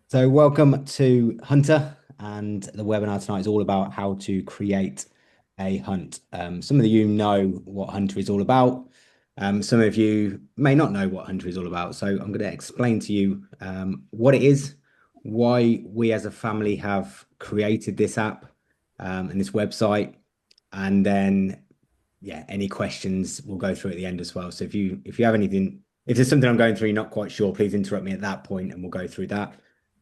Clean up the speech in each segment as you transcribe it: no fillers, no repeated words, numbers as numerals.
So, welcome to Hunter, and the webinar tonight is all about how to create a hunt. Some of you know what Hunter is all about. Some of you may not know what Hunter is all about. So, I'm going to explain to you what it is, why we as a family have created this app and this website, and then yeah, any questions we'll go through at the end as well. So, if you have anything, if there's something I'm going through you're not quite sure, please interrupt me at that point, and we'll go through that.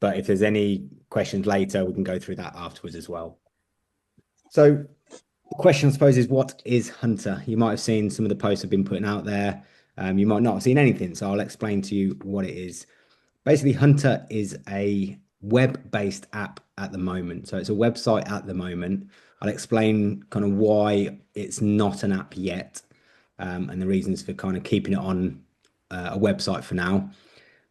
But if there's any questions later, we can go through that afterwards as well. So the question, I suppose, is what is Hunter? You might have seen some of the posts I've been putting out there. You might not have seen anything, so I'll explain to you what it is. Basically, Hunter is a web-based app at the moment. So it's a website at the moment. I'll explain kind of why it's not an app yet, and the reasons for kind of keeping it on a website for now.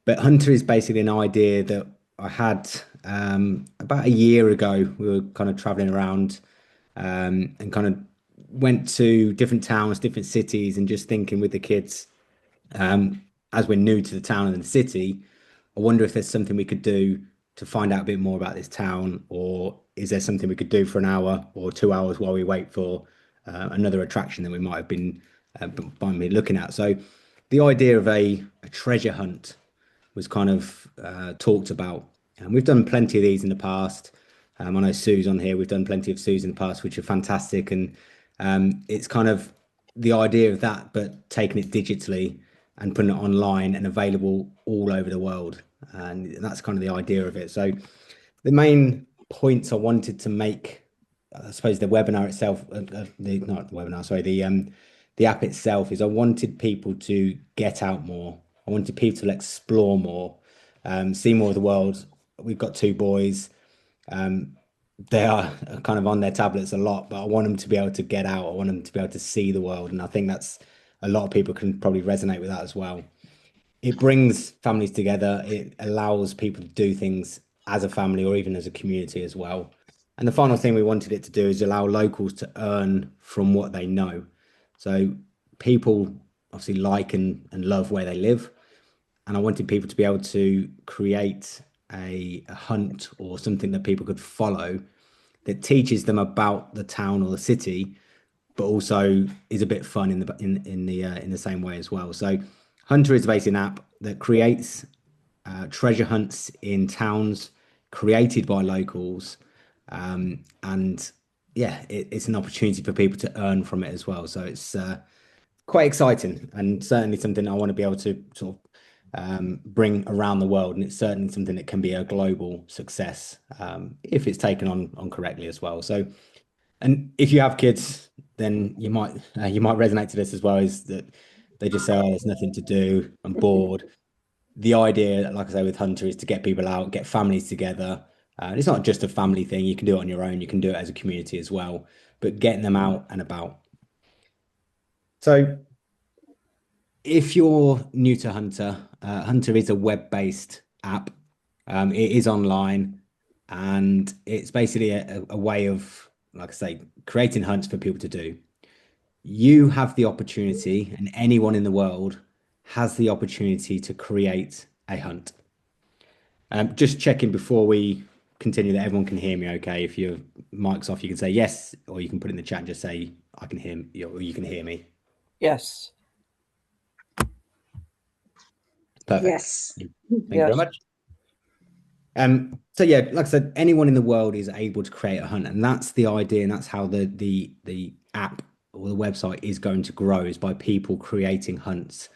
But Hunter is basically an idea that I had about a year ago. We were kind of traveling around and kind of went to different towns, different cities, and just thinking with the kids, as we're new to the town and the city, I wonder if there's something we could do to find out a bit more about this town, or is there something we could do for an hour or 2 hours while we wait for another attraction that we might have been looking at. So the idea of a treasure hunt was kind of talked about. And we've done plenty of these in the past. I know Sue's on here. We've done plenty of Sue's in the past, which are fantastic. And it's kind of the idea of that, but taking it digitally and putting it online and available all over the world. And that's kind of the idea of it. So the main points I wanted to make, I suppose the webinar itself, the not the webinar, sorry, the app itself is I wanted people to get out more. I wanted people to explore more, see more of the world. We've got two boys. Um, they are kind of on their tablets a lot, but I want them to be able to get out. I want them to be able to see the world. And I think that's a lot of people can probably resonate with that as well. It brings families together. It allows people to do things as a family or even as a community as well. And the final thing we wanted it to do is allow locals to earn from what they know. So people obviously like and love where they live. And I wanted people to be able to create a hunt or something that people could follow that teaches them about the town or the city, but also is a bit fun in the same way as well. So Hunter is basically an app that creates treasure hunts in towns created by locals, and yeah, it's an opportunity for people to earn from it as well. So it's quite exciting and certainly something I want to be able to sort of bring around the world. And it's certainly something that can be a global success if it's taken on correctly as well. So, and if you have kids, then you might resonate to this as well. Is that they just say, "Oh, there's nothing to do. I'm bored." The idea, like I say, with Hunter is to get people out, get families together. And it's not just a family thing. You can do it on your own. You can do it as a community as well. But getting them out and about. So if you're new to Hunter, Hunter is a web-based app. It is online, and it's basically a way of, like I say, creating hunts for people to do. You have the opportunity, and anyone in the world has the opportunity to create a hunt. Just checking before we continue that everyone can hear me okay. If your mic's off, you can say yes, or you can put it in the chat and just say, I can hear you, or you can hear me. Yes. Perfect. Yes. Thank you very Yes. much. So yeah, like I said, anyone in the world is able to create a hunt, and that's the idea, and that's how the app or the website is going to grow is by people creating hunts.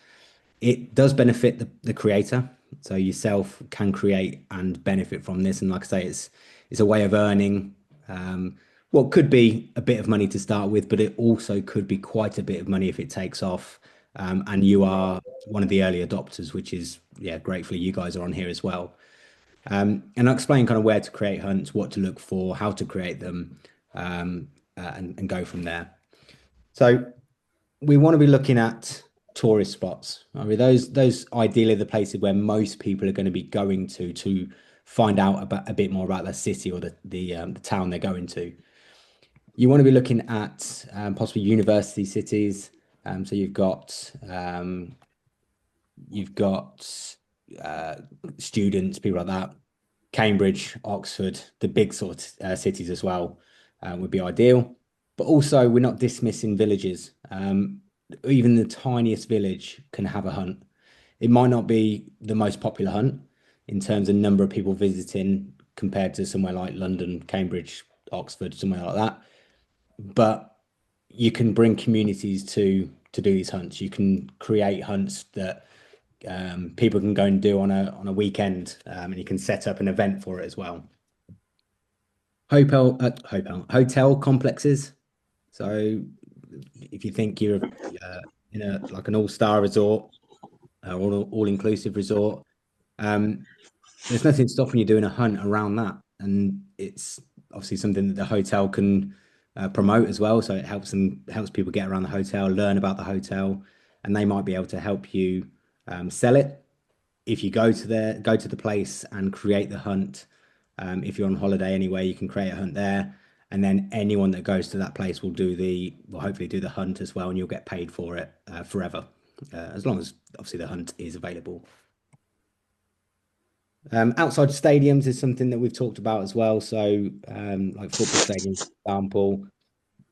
It does benefit the creator, so yourself can create and benefit from this. And like I say, it's a way of earning what could be a bit of money to start with, but it also could be quite a bit of money if it takes off. And you are one of the early adopters, which is yeah, gratefully you guys are on here as well. And I'll explain kind of where to create hunts, what to look for, how to create them, and go from there. So we want to be looking at tourist spots. I mean, those ideally the places where most people are going to be going to find out about a bit more about their city or the town they're going to. You want to be looking at possibly university cities. So you've got students, people like that, Cambridge, Oxford, the big sort of cities as well would be ideal. But also, we're not dismissing villages. Even the tiniest village can have a hunt. It might not be the most popular hunt in terms of number of people visiting compared to somewhere like London, Cambridge, Oxford, somewhere like that. But you can bring communities to do these hunts. You can create hunts that people can go and do on a weekend, and you can set up an event for it as well. Hotel complexes. So if you think you're in a like an all-star resort, all-inclusive resort, um, there's nothing stopping you doing a hunt around that, and it's obviously something that the hotel can promote as well. So it helps people get around the hotel, learn about the hotel, and they might be able to help you sell it if you go to the place and create the hunt. If you're on holiday anywhere, you can create a hunt there, and then anyone that goes to that place will hopefully do the hunt as well, and you'll get paid for it forever, as long as obviously the hunt is available. Outside stadiums is something that we've talked about as well. So, like football stadiums, for example,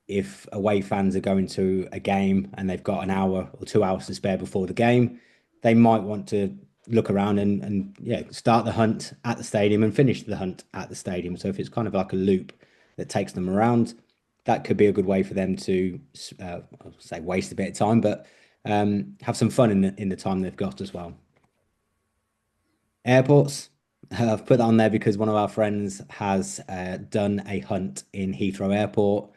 if away fans are going to a game and they've got an hour or 2 hours to spare before the game, they might want to look around and yeah, start the hunt at the stadium and finish the hunt at the stadium. So if it's kind of like a loop that takes them around, that could be a good way for them to I'll say waste a bit of time, but have some fun in the time they've got as well. Airports. I've put that on there because one of our friends has done a hunt in Heathrow Airport.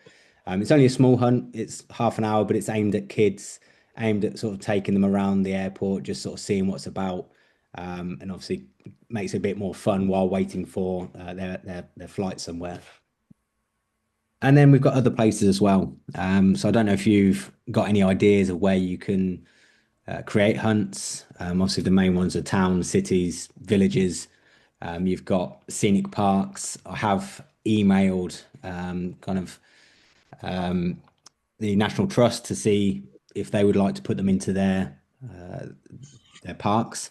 It's only a small hunt. It's half an hour, but it's aimed at kids, aimed at sort of taking them around the airport, just sort of seeing what's about, and obviously makes it a bit more fun while waiting for their flight somewhere. And then we've got other places as well. So I don't know if you've got any ideas of where you can create hunts. Obviously, the main ones are towns, cities, villages. You've got scenic parks. I have emailed kind of the National Trust to see if they would like to put them into their parks.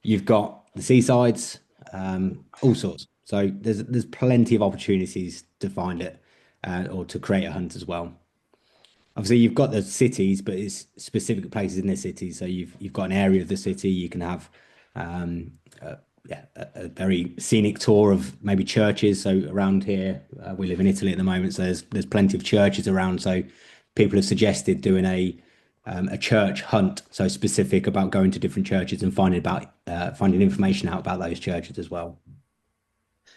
You've got the seasides, all sorts. So there's plenty of opportunities to find it or to create a hunt as well. Obviously, you've got the cities, but it's specific places in the city. So you've got an area of the city. You can have yeah, a very scenic tour of maybe churches. So around here, we live in Italy at the moment, so there's plenty of churches around. So people have suggested doing a church hunt, so specific about going to different churches and finding information out about those churches as well.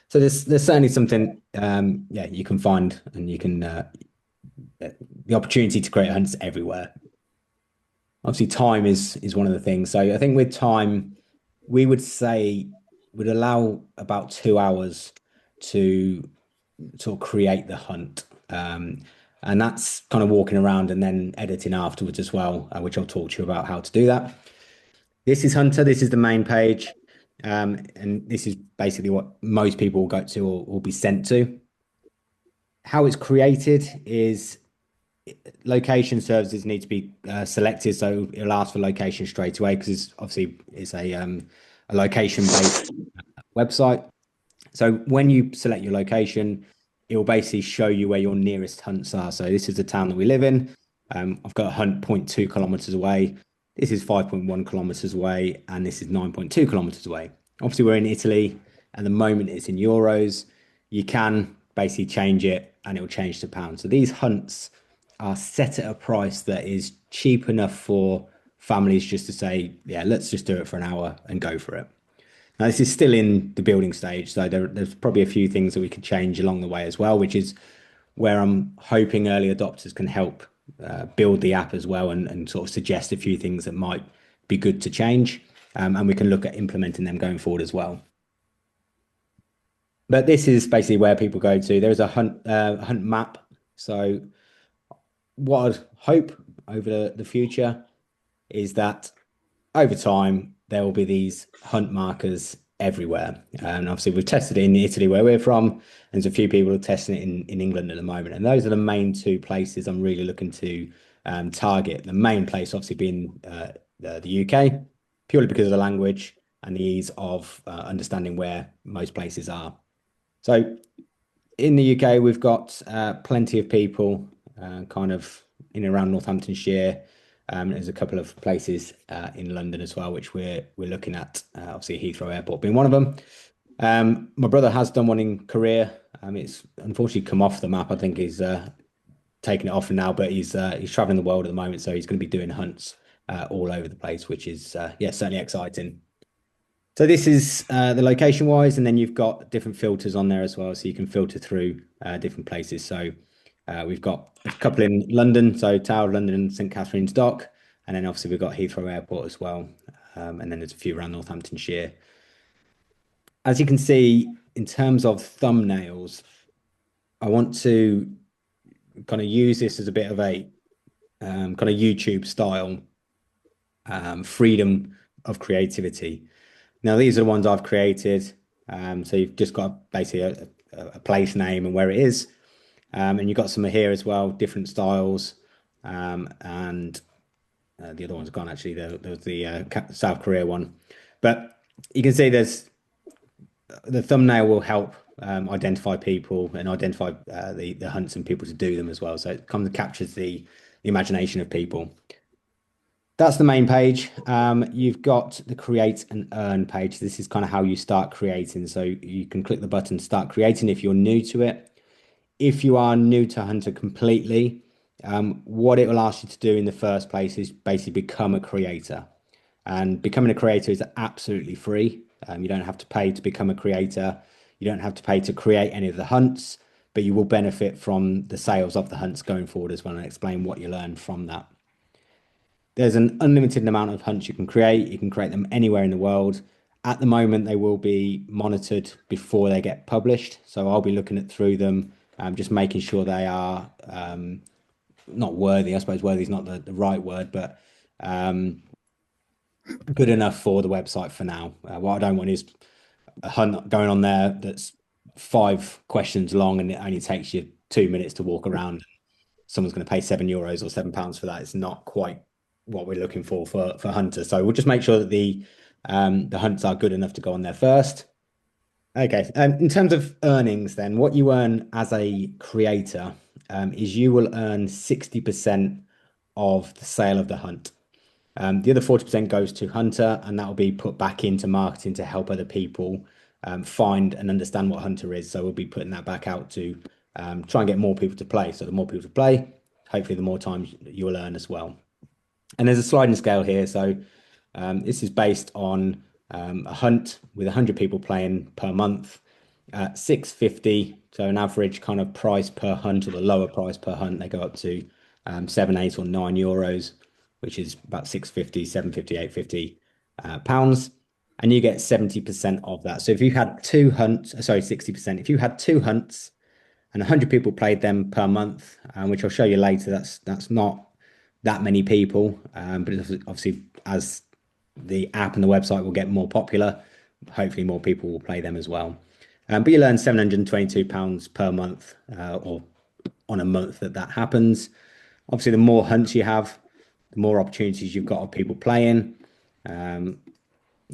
So there's certainly something yeah you can find, and you can the opportunity to create hunts everywhere. Obviously, time is one of the things. So I think with time, we would say would allow about 2 hours to sort of create the hunt. And that's kind of walking around and then editing afterwards as well, which I'll talk to you about how to do that. This is Hunter. This is the main page. And this is basically what most people will go to or will be sent to. How it's created is location services need to be selected, so it'll ask for location straight away because it's a location based website. So when you select your location, it will basically show you where your nearest hunts are. So this is the town that we live in. I've got a hunt 0.2 kilometers away. This is 5.1 kilometers away, and this is 9.2 kilometers away. Obviously, we're in Italy. At the moment, it's in euros. You can basically change it, and it will change to pounds. So these hunts are set at a price that is cheap enough for families just to say, yeah, let's just do it for an hour and go for it. Now, this is still in the building stage, so there's probably a few things that we could change along the way as well, which is where I'm hoping early adopters can help build the app as well and sort of suggest a few things that might be good to change. And we can look at implementing them going forward as well. But this is basically where people go to. There's a hunt map. So what I'd hope over the future is that over time there will be these hunt markers everywhere. And obviously we've tested it in Italy where we're from, and there's a few people testing it in England at the moment. And those are the main two places I'm really looking to target. The main place obviously being the UK, purely because of the language. and the ease of understanding where most places are. So in the UK, we've got plenty of people kind of in and around Northamptonshire. There's a couple of places in London as well, which we're looking at. Obviously, Heathrow Airport being one of them. My brother has done one in Korea. It's unfortunately come off the map. I think he's taking it off now, but he's traveling the world at the moment, so he's going to be doing hunts all over the place, which is yeah, certainly exciting. So this is the location wise, and then you've got different filters on there as well, so you can filter through different places. So we've got a couple in London, so Tower of London and St Catherine's Dock, and then obviously we've got Heathrow Airport as well, and then there's a few around Northamptonshire. As you can see, in terms of thumbnails, I want to kind of use this as a bit of a kind of YouTube style freedom of creativity. Now, these are the ones I've created. So you've just got basically a place name and where it is. And you've got some here as well, different styles. And the other one's gone actually. There was the South Korea one. But you can see the thumbnail will help identify people and identify the hunts and people to do them as well. So it kind of captures the imagination of people. That's the main page. You've got the create and earn page. This is kind of how you start creating. So you can click the button start creating if you're new to it. If you are new to Hunter completely, what it will ask you to do in the first place is basically become a creator. And becoming a creator is absolutely free. You don't have to pay to become a creator. You don't have to pay to create any of the hunts, but you will benefit from the sales of the hunts going forward as well, and explain what you learn from that. There's an unlimited amount of hunts you can create. You can create them anywhere in the world. At the moment, they will be monitored before they get published. So I'll be looking at through them, just making sure they are not worthy. I suppose worthy is not the right word, but good enough for the website for now. What I don't want is a hunt going on there that's 5 questions long and it only takes you 2 minutes to walk around. Someone's going to pay €7 or £7 for that. It's not quite what we're looking for hunters. So we'll just make sure that the hunts are good enough to go on there first. Okay. In terms of earnings, then what you earn as a creator is you will earn 60% of the sale of the hunt. The other 40% goes to Hunter, and that will be put back into marketing to help other people find and understand what Hunter is. So we'll be putting that back out to try and get more people to play. So the more people to play, hopefully the more times you will earn as well. And there's a sliding scale here. So this is based on a hunt with 100 people playing per month at 650. So an average kind of price per hunt, or the lower price per hunt, they go up to 7, 8 or €9, which is about 650, 750, 850 pounds. And you get 70% of that. So if you had 2 hunts, sorry, 60%, if you had 2 hunts and 100 people played them per month, which I'll show you later, that's not that many people. But obviously, as the app and the website will get more popular, hopefully more people will play them as well. But you earn £722 per month, or on a month that happens. Obviously, the more hunts you have, the more opportunities you've got of people playing.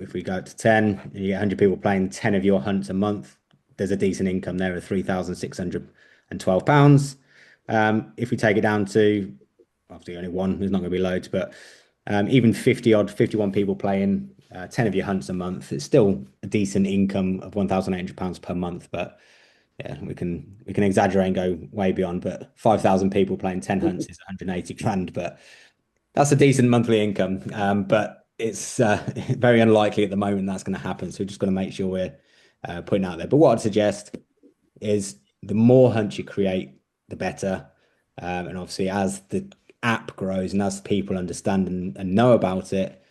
If we go up to 10 and you get 100 people playing 10 of your hunts a month, there's a decent income there of £3,612. If we take it down to, obviously only one, there's not going to be loads, but even 51 people playing 10 of your hunts a month, it's still a decent income of £1,800 per month. But yeah, we can exaggerate and go way beyond, but 5,000 people playing 10 hunts is 180 grand, but that's a decent monthly income. But it's very unlikely at the moment that's going to happen. So we're just going to make sure we're putting out there. But what I'd suggest is the more hunts you create, the better. And obviously, as the app grows and as people understand and know about it,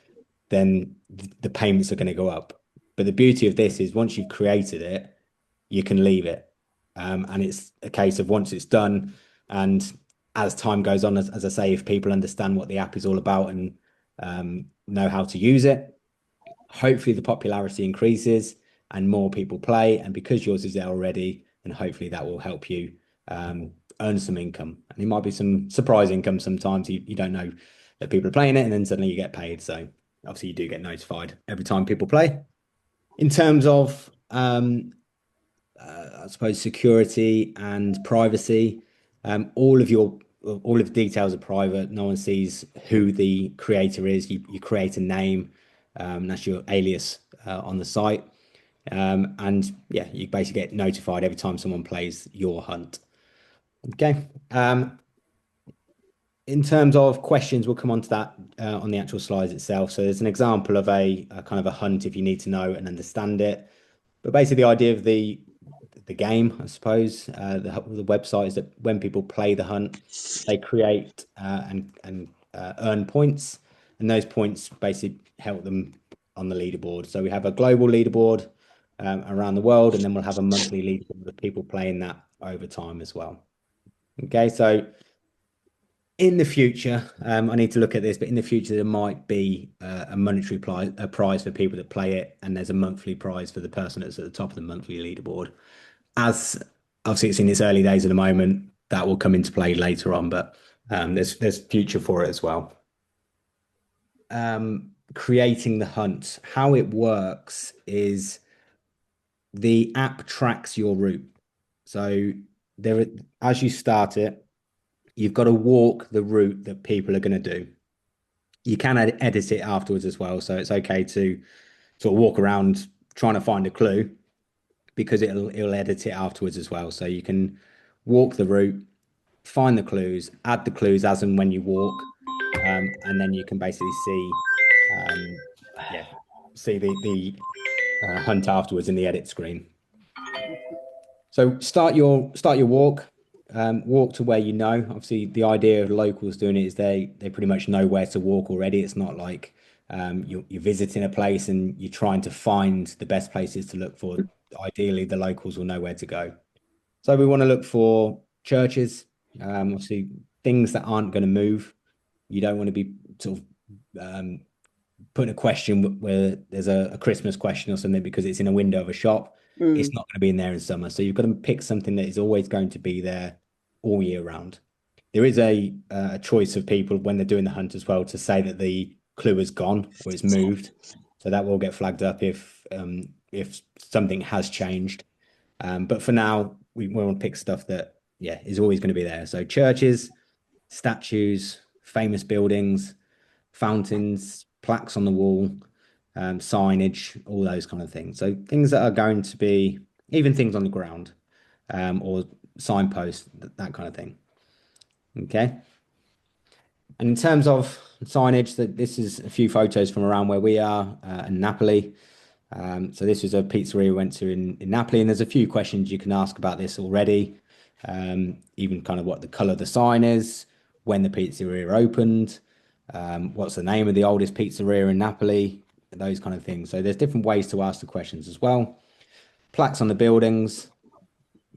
then the payments are going to go up. But the beauty of this is once you've created it, you can leave it. And it's a case of once it's done, and as time goes on, as I say, if people understand what the app is all about and know how to use it, hopefully the popularity increases and more people play. And because yours is there already, and hopefully that will help you earn some income. And it might be some surprise income sometimes. You don't know that people are playing it, and then suddenly you get paid. So Obviously, you do get notified every time people play. In terms of, I suppose, security and privacy, all of the details are private. No one sees who the creator is. You create a name, that's your alias on the site. And yeah, you basically get notified every time someone plays your hunt. Okay. In terms of questions, we'll come on to that on the actual slides itself. So there's an example of a kind of a hunt if you need to know and understand it. But basically, the idea of the game, I suppose, the website is that when people play the hunt, they create and earn points, and those points basically help them on the leaderboard. So we have a global leaderboard around the world, and then we'll have a monthly leaderboard of people playing that over time as well. Okay, so in the future, I need to look at this, but in the future there might be a monetary prize for people that play it, and there's a monthly prize for the person that's at the top of the monthly leaderboard. As obviously it's in its early days at the moment, that will come into play later on, but there's future for it as well. Creating the hunt, how it works is the app tracks your route. So there, as you start it, you've got to walk the route that people are going to do. You can edit it afterwards as well, so it's okay to sort of walk around trying to find a clue because it'll edit it afterwards as well. So you can walk the route, find the clues, add the clues as and when you walk, and then you can basically see, um, yeah, see the hunt afterwards in the edit screen. So start your walk. Walk to where you know. Obviously, the idea of locals doing it is they pretty much know where to walk already. It's not like you're visiting a place and you're trying to find the best places to look for. Ideally, the locals will know where to go. So we want to look for churches, obviously things that aren't going to move. You don't want to be sort of putting a question where there's a Christmas question or something because it's in a window of a shop. It's Mm. not going to be in there in summer. So you've got to pick something that is always going to be there all year round. There is a choice of people when they're doing the hunt as well to say that the clue is gone or it's moved. So that will get flagged up if something has changed. But for now, we want to pick stuff that, yeah, is always going to be there. So churches, statues, famous buildings, fountains, plaques on the wall, signage, all those kind of things. So things that are going to be even things on the ground, or signposts, that kind of thing. Okay. And in terms of signage, that this is a few photos from around where we are in Napoli. So this was a pizzeria we went to in Napoli, and there's a few questions you can ask about this already. Even kind of what the color of the sign is, when the pizzeria opened, what's the name of the oldest pizzeria in Napoli, those kind of things. So there's different ways to ask the questions as well. Plaques on the buildings,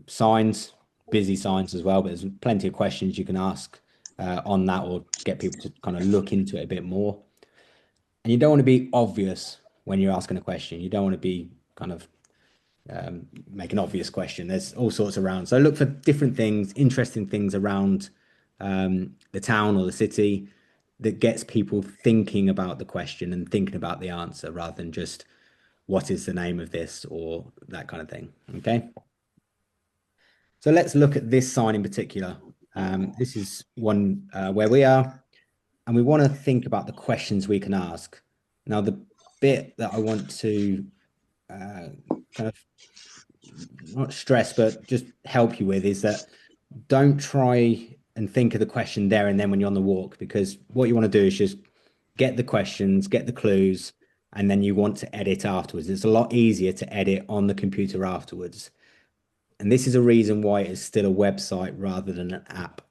signs, busy signs as well, but there's plenty of questions you can ask on that or get people to kind of look into it a bit more. And you don't want to be obvious when you're asking a question. You don't want to be kind of make an obvious question. There's all sorts around. So look for different things, interesting things around the town or the city that gets people thinking about the question and thinking about the answer rather than just what is the name of this or that kind of thing. Okay. So let's look at this sign in particular. This is one where we are, and we want to think about the questions we can ask. Now, the bit that I want to kind of not stress, but just help you with is that don't try and think of the question there and then when you're on the walk, because what you want to do is just get the questions, get the clues, and then you want to edit afterwards. It's a lot easier to edit on the computer afterwards. And this is a reason why it is still a website rather than an app.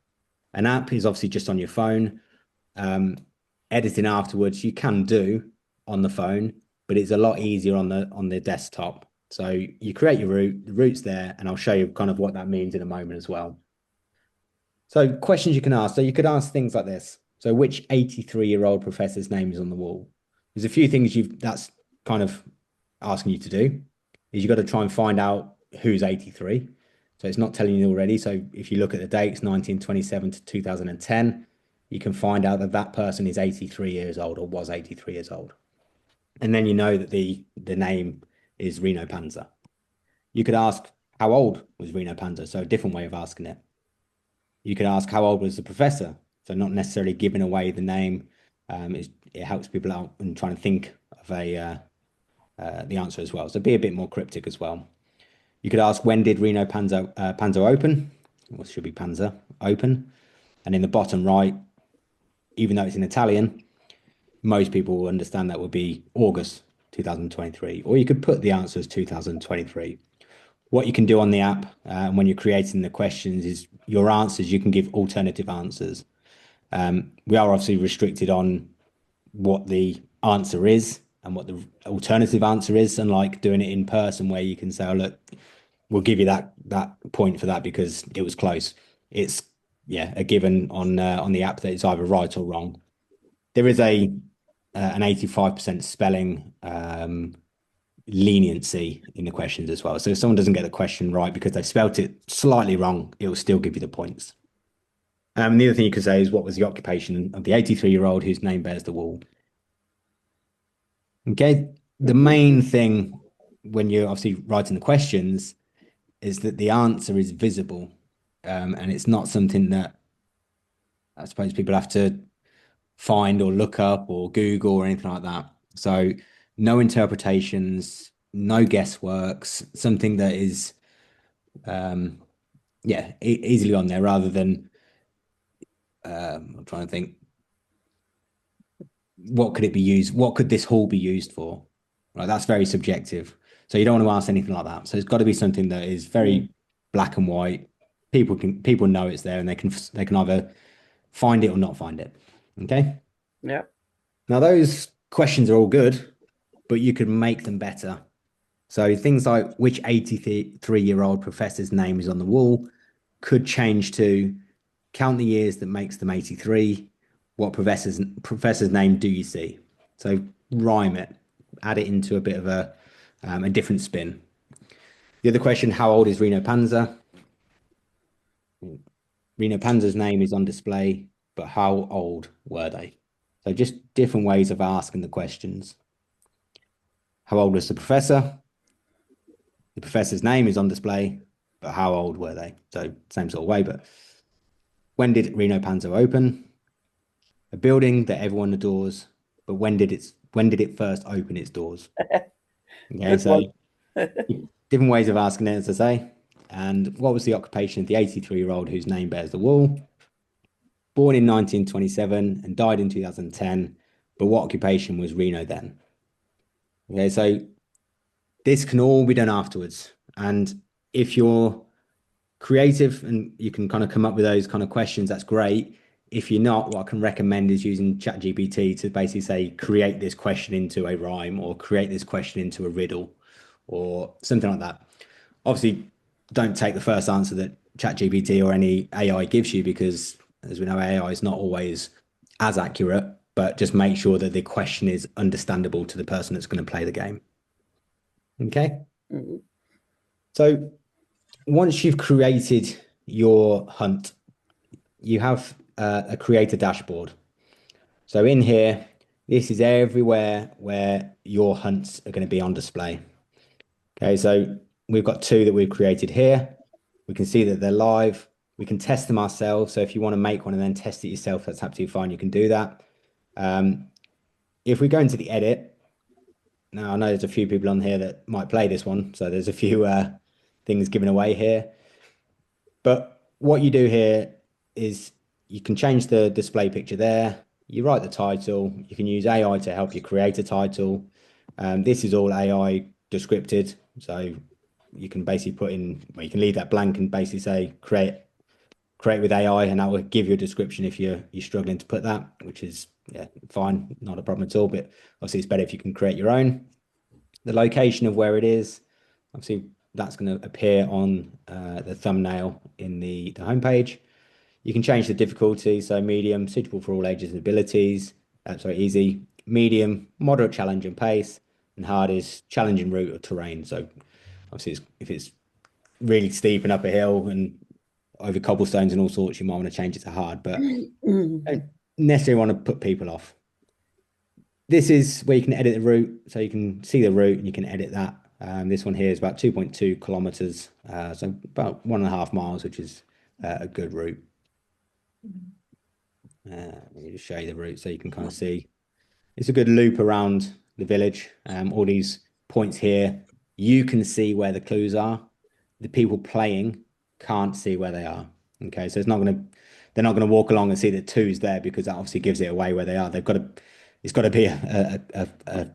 An app is obviously just on your phone. Um, Editing afterwards you can do on the phone, but it's a lot easier on the desktop. So you create your route, the route's there, and I'll show you kind of what that means in a moment as well. So questions you can ask. So you could ask things like this. So which 83-year-old professor's name is on the wall? There's a few things that's kind of asking you to do. Is you've got to try and find out who's 83. So it's not telling you already. So if you look at the dates, 1927 to 2010, you can find out that that person is 83 years old or was 83 years old. and then you know that the name is Reno Panzer. You could ask how old was Reno Panzer, so a different way of asking it. You could ask how old was the professor, so not necessarily giving away the name. It helps people out and trying to think of a the answer as well. So be a bit more cryptic as well. You could ask when did Reno Panzer open, or should be Panzer open, and in the bottom right, even though it's in Italian, most people will understand that would be August 2023, or you could put the answer as 2023. What you can do on the app when you're creating the questions is your answers, you can give alternative answers. We are obviously restricted on what the answer is and what the alternative answer is, unlike doing it in person where you can say, oh, look, we'll give you that point for that because it was close. It's yeah, a given on the app that it's either right or wrong. There is a an 85% spelling leniency in the questions as well. So if someone doesn't get the question right because they've spelt it slightly wrong, it will still give you the points. The other thing you could say is what was the occupation of the 83-year-old whose name bears the wall? Okay. The main thing when you're obviously writing the questions is that the answer is visible. And it's not something that I suppose people have to find or look up or Google or anything like that. So no interpretations, no guessworks, something that is yeah, easily on there rather than I'm trying to think what could it be used? What could this hall be used for? Right, that's very subjective. So you don't want to ask anything like that. So it's got to be something that is very black and white. People know it's there and they can either find it or not find it. Okay. Yeah. Now those questions are all good, but you could make them better. So things like which 83-year-old professor's name is on the wall could change to count the years that makes them 83. What professor's name do you see? So rhyme it, add it into a bit of a different spin. The other question, how old is Reno Panzer? Reno Panzer's name is on display, but how old were they? So just different ways of asking the questions. How old was the professor? The professor's name is on display, but how old were they? So same sort of way, but when did Reno Panzer open? A building that everyone adores, but when did it first open its doors? Okay, Good so one. different ways of asking it, as I say. And what was the occupation of the 83-year-old whose name bears the wall? Born in 1927 and died in 2010, but what occupation was Reno then? Okay, so this can all be done afterwards. And if you're creative and you can kind of come up with those kind of questions, that's great. If you're not, what I can recommend is using ChatGPT to basically say, create this question into a rhyme or create this question into a riddle or something like that. Obviously, don't take the first answer that ChatGPT or any AI gives you because, as we know, AI is not always as accurate, but just make sure that the question is understandable to the person that's going to play the game. Okay. Mhm. So once you've created your hunt, you have a creator dashboard. So in here, this is everywhere where your hunts are going to be on display. Okay, so we've got two that we've created here. We can see that they're live. We can test them ourselves. So if you want to make one and then test it yourself, that's absolutely fine. You can do that. If we go into the edit, now I know there's a few people on here that might play this one. So there's a few things given away here. But what you do here is you can change the display picture there. You write the title. You can use AI to help you create a title. This is all AI descripted. So you can basically put in, well, you can leave that blank and basically say create with AI, and that will give you a description if you're struggling to put that, which is yeah, fine, not a problem at all. But obviously, it's better if you can create your own. The location of where it is, obviously, that's going to appear on the thumbnail in the homepage. You can change the difficulty, so medium, suitable for all ages and abilities. Sorry, easy, medium, moderate challenge and pace, and hard is challenging route or terrain. So obviously, if it's really steep and up a hill and over cobblestones and all sorts, you might want to change it to hard, but don't necessarily want to put people off. This is where you can edit the route. So you can see the route and you can edit that. This one here is about 2.2 kilometers. So about 1.5 miles, which is a good route. Let me just show you the route so you can kind of see. It's a good loop around the village. All these points here, you can see where the clues are. The people playing can't see where they are. Okay, so they're not gonna walk along and see that two's there because that obviously gives it away where they are. It's got to be a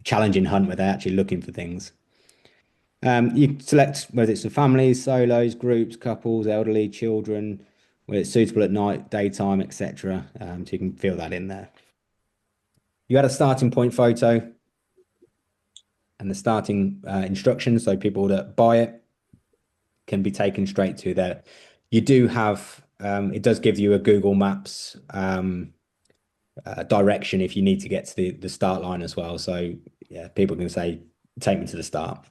challenging hunt where they're actually looking for things. You select whether it's for families, solos, groups, couples, elderly, children, whether it's suitable at night, daytime, etc. So you can fill that in there. You had a starting point photo and the starting instructions, so people that buy it can be taken straight to there. You do have it does give you a Google Maps direction if you need to get to the start line as well. So yeah, people can say, take me to the start.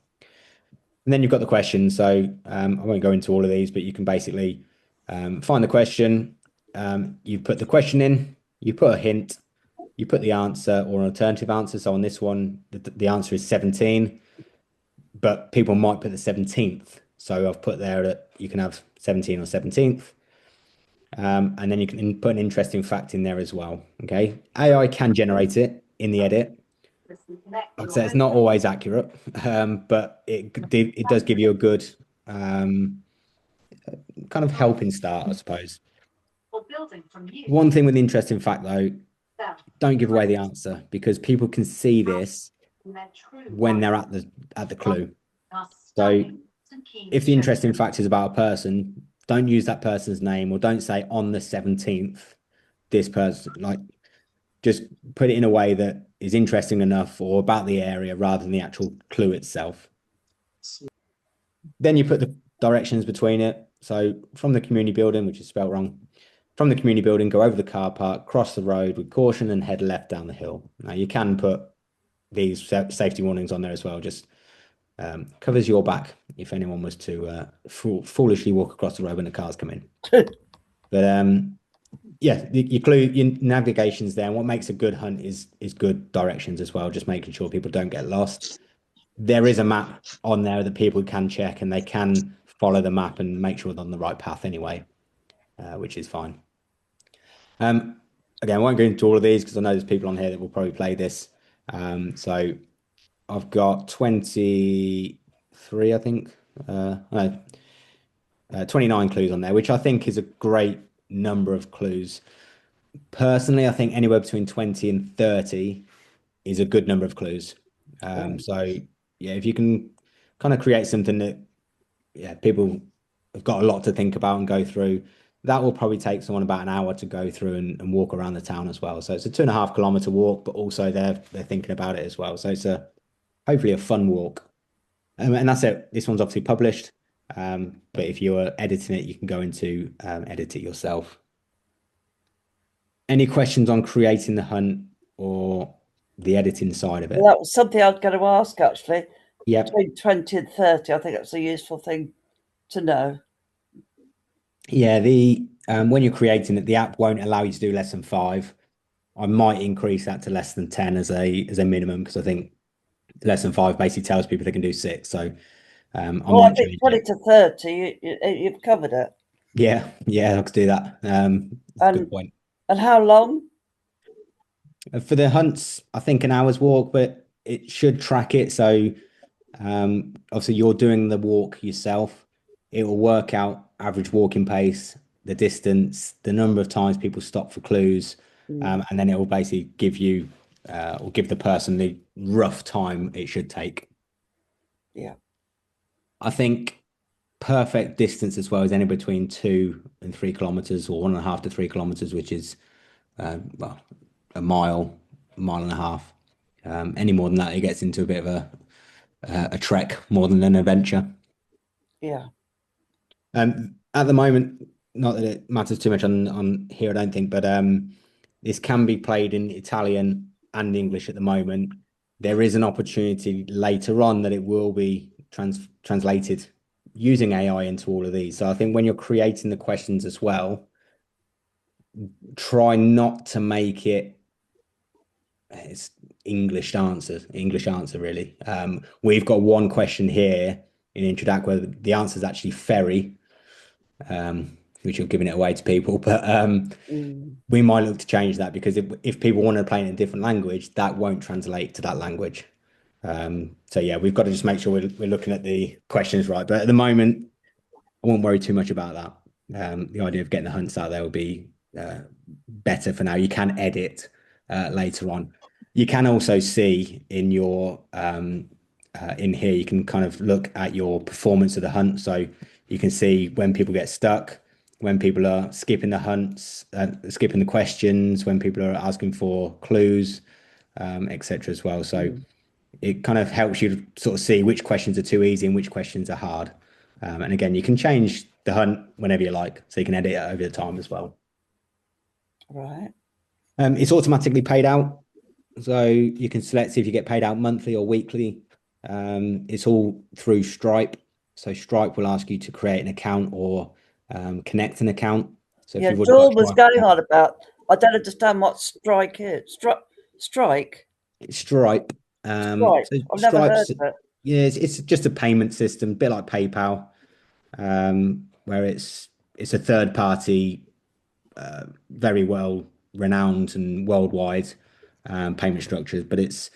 And then you've got the questions. So I won't go into all of these, but you can basically find the question. You put the question in, you put a hint, you put the answer or an alternative answer. So on this one, the answer is 17, but people might put the 17th. So I've put there that you can have 17 or 17th. And then you can put an interesting fact in there as well. Okay. AI can generate it in the edit. I'd say it's not always accurate, but it does give you a good kind of helping start, I suppose. One thing with the interesting fact though, don't give away the answer because people can see this when they're at the clue. So if the interesting fact is about a person, don't use that person's name or don't say on the 17th, this person, like just put it in a way that is interesting enough or about the area rather than the actual clue itself. Then you put the directions between it. So from the community building, which is spelled wrong, from the community building, go over the car park, cross the road with caution and head left down the hill. Now you can put these safety warnings on there as well, just covers your back if anyone was to foolishly walk across the road when the cars come in. But yeah, your clue, your navigation's there. And what makes a good hunt is good directions as well, just making sure people don't get lost. There is a map on there that people can check and they can follow the map and make sure they're on the right path anyway, which is fine. Again, I won't go into all of these because I know there's people on here that will probably play this. So I've got 23, I think. No, 29 clues on there, which I think is a great number of clues. Personally, I think anywhere between 20 and 30 is a good number of clues. So yeah, if you can kind of create something that yeah, people have got a lot to think about and go through, that will probably take someone about an hour to go through and walk around the town as well. So it's a 2.5 kilometer walk, but also they're thinking about it as well. So it's hopefully a fun walk. And that's it. This one's obviously published. But if you're editing it, you can go into edit it yourself. Any questions on creating the hunt or the editing side of it? Well, that was something I was going to ask actually. Yeah. Between 20 and 30, I think that's a useful thing to know. Yeah, when you're creating it, the app won't allow you to do less than 5. I might increase that to less than 10 as a minimum because I think less than 5 basically tells people they can do 6. So I Well, I might think change 20 it. to 30, you've covered it. Yeah, I could do that. It's a good And point. and how long? For the hunts, I think an hour's walk, but it should track it. So obviously you're doing the walk yourself. It will work out average walking pace, the distance, the number of times people stop for clues, and then it will basically give you or give the person the rough time it should take. Yeah. I think perfect distance as well is anywhere between 2 and 3 kilometers, or 1.5 to 3 kilometers, which is well, a mile and a half. Any more than that, it gets into a bit of a trek more than an adventure. Yeah. At the moment, not that it matters too much on here, I don't think, but this can be played in Italian and English at the moment. There is an opportunity later on that it will be translated using AI into all of these. So I think when you're creating the questions as well, try not to make it English answer really. We've got one question here in Introdac where the answer is actually ferry, which you're giving it away to people, but Mm. we might look to change that because if people want to play in a different language, that won't translate to that language. So yeah, we've got to just make sure we're looking at the questions right. But at the moment, I won't worry too much about that. The idea of getting the hunts out there will be better for now. You can edit later on. You can also see in your in here, you can kind of look at your performance of the hunt. So you can see when people get stuck, when people are skipping the hunts, skipping the questions, when people are asking for clues, etc. as well. So Mm. it kind of helps you sort of see which questions are too easy and which questions are hard. And again, you can change the hunt whenever you like, so you can edit it over the time as well. Right. It's automatically paid out, so you can select if you get paid out monthly or weekly. It's all through Stripe, so Stripe will ask you to create an account or connect an account. So if Yeah, you've already got a Dawn was Stripe going account, on about. I don't understand what strike is. Strike. it's Stripe. Stripe. So I've never heard Stripe's of it. yeah, it's just a payment system, a bit like PayPal, where it's a third party, very well renowned and worldwide payment structures, but it's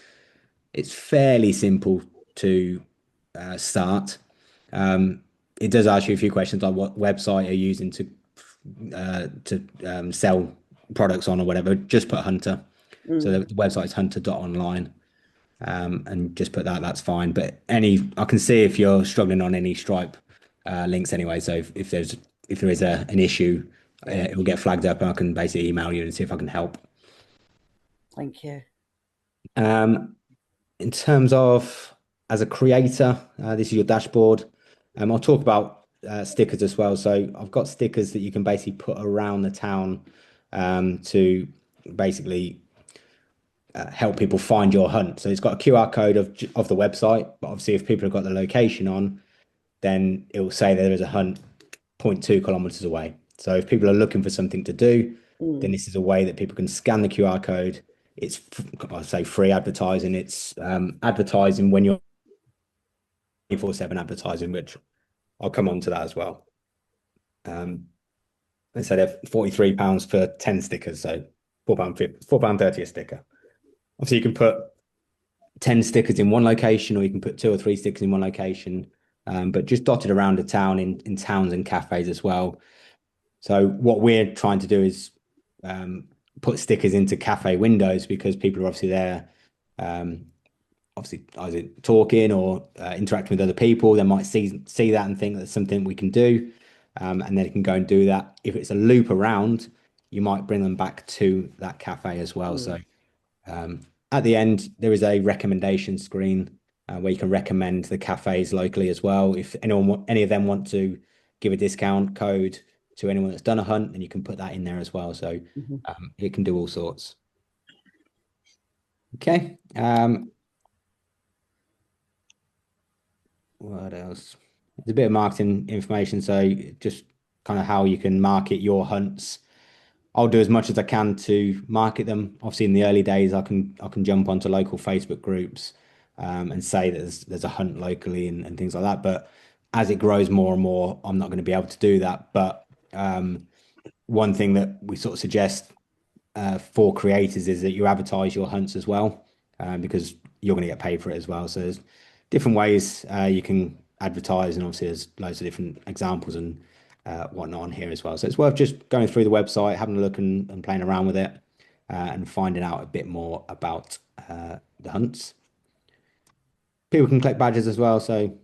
fairly simple to start. Um, it does ask you a few questions like what website are you using to sell products on or whatever. Just put Hunter. So Mm. the website is hunter.online, and just put that. That's fine. But I can see if you're struggling on any Stripe links anyway. So if there is an issue, Yeah. it will get flagged up, and I can basically email you and see if I can help. Thank you. Um, in terms of as a creator, this is your dashboard. I'll talk about stickers as well. So I've got stickers that you can basically put around the town to basically help people find your hunt. So it's got a QR code of the website, but obviously if people have got the location on, then it will say there is a hunt 0.2 kilometers away. So if people are looking for something to do, then Mm. this is a way that people can scan the QR code. It's I say free advertising. It's advertising when you're 24/7 advertising, which I'll come on to that as well. They say they're £43 for 10 stickers, so £4 30 a sticker. Obviously, you can put 10 stickers in one location, or you can put two or three stickers in one location, but just dotted around the town in towns and cafes as well. So what we're trying to do is put stickers into cafe windows because people are obviously there, obviously either talking or interacting with other people. They might see that and think that's something we can do, and then they can go and do that. If it's a loop around, you might bring them back to that cafe as well. So Mm. at the end, there is a recommendation screen where you can recommend the cafes locally as well. If any of them want to give a discount code to anyone that's done a hunt, then you can put that in there as well. So Mhm. it can do all sorts. Okay. What else? There's a bit of marketing information. So just kind of how you can market your hunts. I'll do as much as I can to market them. Obviously, in the early days, I can jump onto local Facebook groups and say that there's a hunt locally and things like that. But as it grows more and more, I'm not going to be able to do that. But one thing that we sort of suggest for creators is that you advertise your hunts as well, because you're going to get paid for it as well. So there's different ways you can advertise, and obviously there's loads of different examples and whatnot on here as well. So it's worth just going through the website, having a look and playing around with it, and finding out a bit more about the hunts. People can collect badges as well. So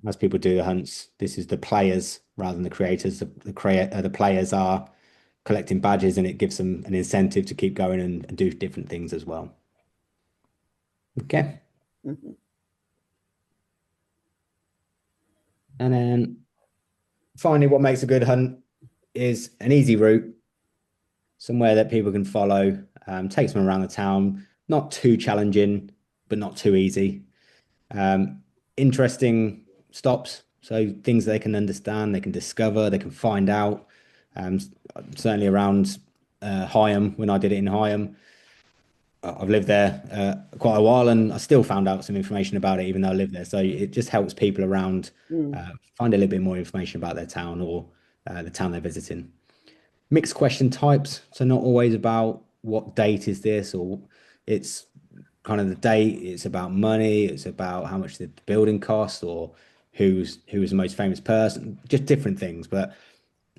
as people do the hunts, this is the players rather than the creators. The players are collecting badges, and it gives them an incentive to keep going and do different things as well. Okay. Mhm. And then finally, what makes a good hunt is an easy route, somewhere that people can follow, takes them around the town, not too challenging, but not too easy. Um, Interesting stops, so things they can understand, they can discover, they can find out. Um, Certainly around Higham, when I did it in Higham, I've lived there quite a while, and I still found out some information about it, even though I live there. So it just helps people around Mm, find a little bit more information about their town or the town they're visiting. Mixed question types, so not always about what date is this, or it's kind of the date. It's about money. It's about how much the building costs, or who's the most famous person. Just different things. But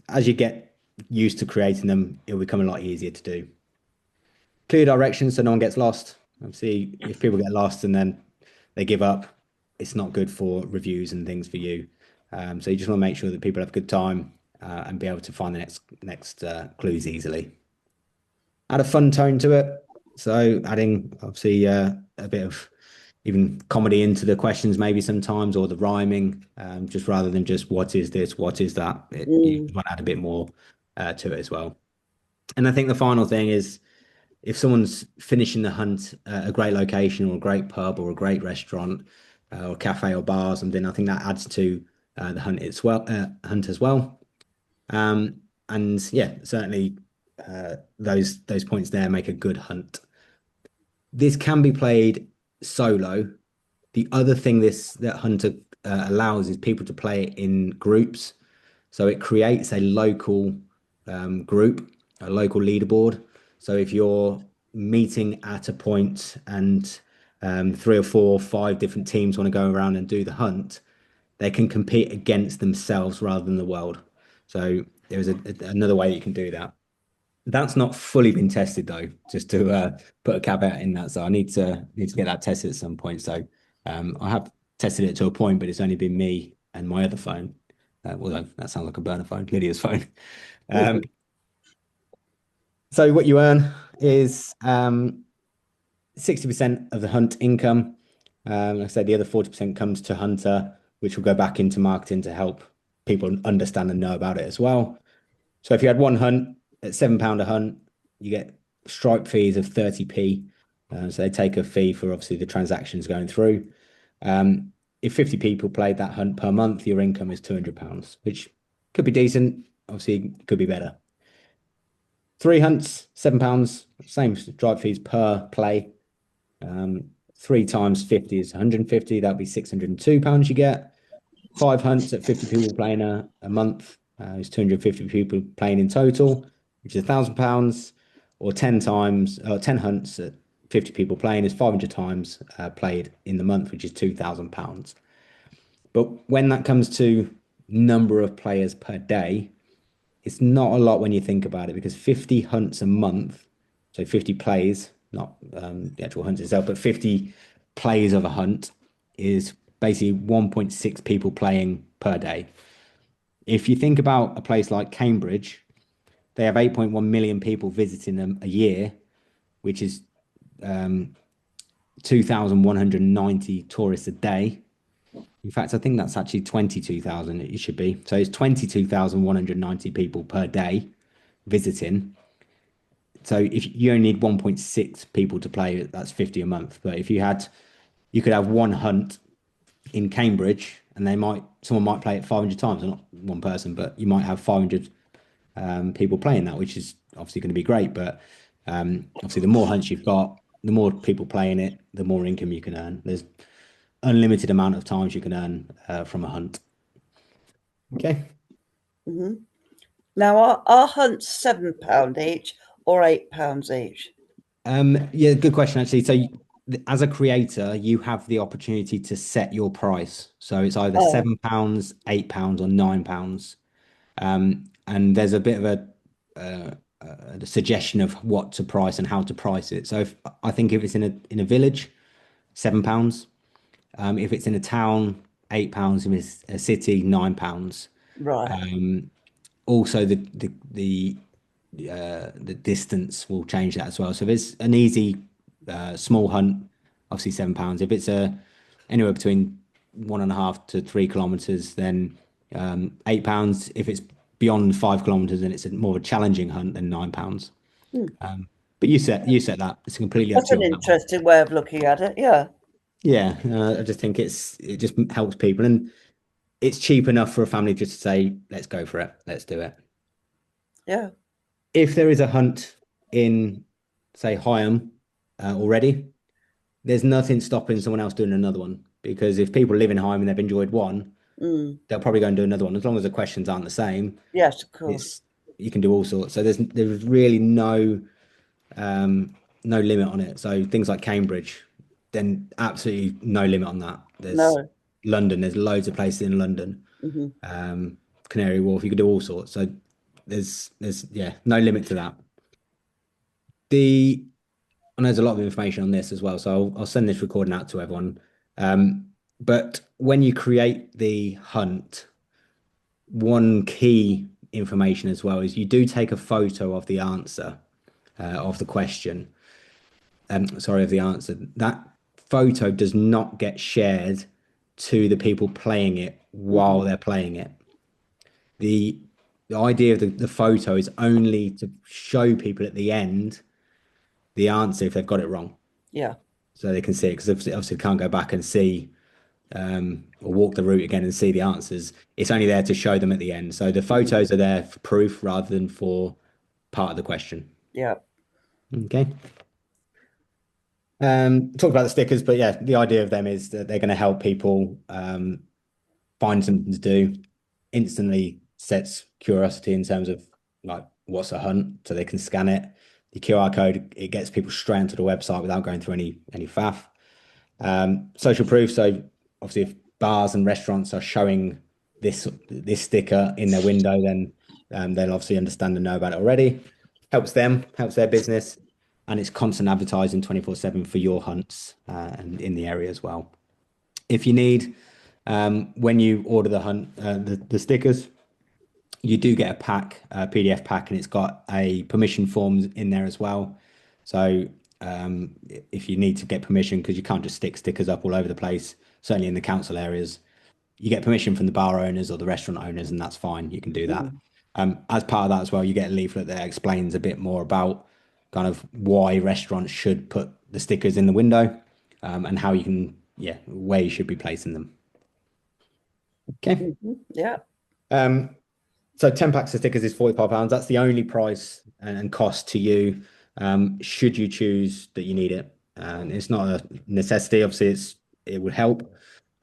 as you get used to creating them, it'll become a lot easier to do. Clear directions so no one gets lost. Obviously, if people get lost and then they give up, it's not good for reviews and things for you. So you just want to make sure that people have a good time and be able to find the next clues easily. Add a fun tone to it. So adding obviously a bit of even comedy into the questions maybe sometimes, or the rhyming, just rather than just what is this, what is that. You mm, want to add a bit more to it as well. And I think the final thing is if someone's finishing the hunt at a great location or a great pub or a great restaurant or cafe or bar or something, I think that adds to the hunt as well. Um, and yeah, certainly those points there make a good hunt. This can be played solo. The other thing this that Hunter allows is people to play it in groups. So it creates a local group, a local leaderboard. So if you're meeting at a point and three or four, five different teams want to go around and do the hunt, they can compete against themselves rather than the world. So there's another way that you can do that. That's not fully been tested though, just to put a caveat in that. So I need to get that tested at some point. So I have tested it to a point, but it's only been me and my other phone. Although that sounds like a burner phone, Lydia's phone. Um, so what you earn is 60% of the hunt income. Like I said, the other 40% comes to Hunter, which will go back into marketing to help people understand and know about it as well. So if you had one hunt at £7 a hunt, you get stripe fees of 30p. So they take a fee for obviously the transactions going through. If 50 people played that hunt per month, your income is £200, which could be decent. Obviously, could be better. Three hunts, £7, same stripe fees per play. Three times 50 is 150. That'd be £602 you get. Five hunts at 50 people playing a month is 250 people playing in total, which is £1,000, or 10 hunts at 50 people playing is 500 times played in the month, which is £2,000. But when that comes to number of players per day, it's not a lot when you think about it, because 50 hunts a month, so 50 plays, not the actual hunt itself, but 50 plays of a hunt is basically 1.6 people playing per day. If you think about a place like Cambridge, they have 8.1 million people visiting them a year, which is 2,190 tourists a day. In fact, I think that's actually 22,000 it should be. So it's 22,190 people per day visiting. So if you only need 1.6 people to play, that's 50 a month. But if you could have one hunt in Cambridge, and someone might play it 500 times, not one person, but you might have 500 people playing that, which is obviously going to be great. But obviously, the more hunts you've got, the more people playing it, the more income you can earn. There's unlimited amount of times you can earn from a hunt. Okay. hmm Now, are hunts £7 each or £8 each? Yeah, good question actually. So as a creator, you have the opportunity to set your price. So it's either Oh, £7, £8, or £9. And there's a bit of a suggestion of what to price and how to price it. So I think if it's in a village, £7. If it's in a town, £8. If it's a city, £9. right. Also, the distance will change that as well. So if it's an easy small hunt, obviously £7. If it's anywhere between 1.5 to 3 kilometers, then £8. If it's beyond 5 kilometers and it's more of a challenging hunt, then £9. Hmm. But you set that. It's completely up That's to an you on that one. interesting way of looking at it. Yeah, Yeah, I just think it just helps people, and it's cheap enough for a family just to say, let's go for it, let's do it. yeah. If there is a hunt in, say, Higham, already, there's nothing stopping someone else doing another one. Because if people live in Hyme and they've enjoyed one, Mm. they'll probably go and do another one. As long as the questions aren't the same, Yes, of course. it's you can do all sorts. So there's really no limit on it. So things like Cambridge, then absolutely no limit on that. There's No. London, there's loads of places in London. Hmm. Um, Canary Wharf, you could do all sorts. So there's yeah, no limit to that. The and there's a lot of information on this as well, so I'll send this recording out to everyone. But when you create the hunt, one key information as well is you do take a photo of the answer of the question. Sorry, of the answer. That photo does not get shared to the people playing it while Hmm. they're playing it. The the idea of the photo is only to show people at the end the answer if they've got it wrong, Yeah. so they can see it because obviously can't go back and see or walk the route again and see the answers. It's only there to show them at the end. So the Hmm. photos are there for proof rather than for part of the question. Yeah. Okay. Talk about the stickers, but yeah, the idea of them is that they're going to help people find something to do. Instantly sets curiosity in terms of like what's a hunt, so they can scan it. The QR code, it gets people straight onto the website without going through any faff. Social proof. So obviously, if bars and restaurants are showing this sticker in their window, then they'll obviously understand and know about it already. Helps them, helps their business, and it's constant advertising 24/7 for your hunts and in the area as well. If you need, when you order the hunt, the stickers, you do get a pack, a PDF pack, and it's got a permission forms in there as well. So if you need to get permission, because you can't just stick stickers up all over the place, certainly in the council areas, you get permission from the bar owners or the restaurant owners, and that's fine. You can do that. Hmm. As part of that as well, you get a leaflet that explains a bit more about kind of why restaurants should put the stickers in the window, and how you can, yeah, where you should be placing them. Okay. Hmm. Yeah. Um, So 10 packs of stickers is £45. That's the only price and cost to you, should you choose that you need it. And it's not a necessity. Obviously, it would help,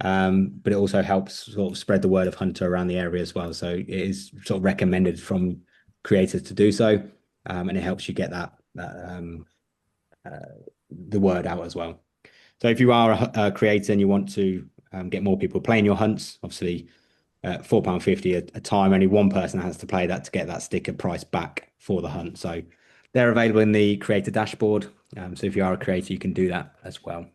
but it also helps sort of spread the word of Hunter around the area as well. So it is sort of recommended from creators to do so, and it helps you get the word out as well. So if you are a creator and you want to get more people playing your hunts, obviously £4.50 a time. Only one person has to play that to get that sticker price back for the hunt. So they're available in the creator dashboard. So if you are a creator, you can do that as well.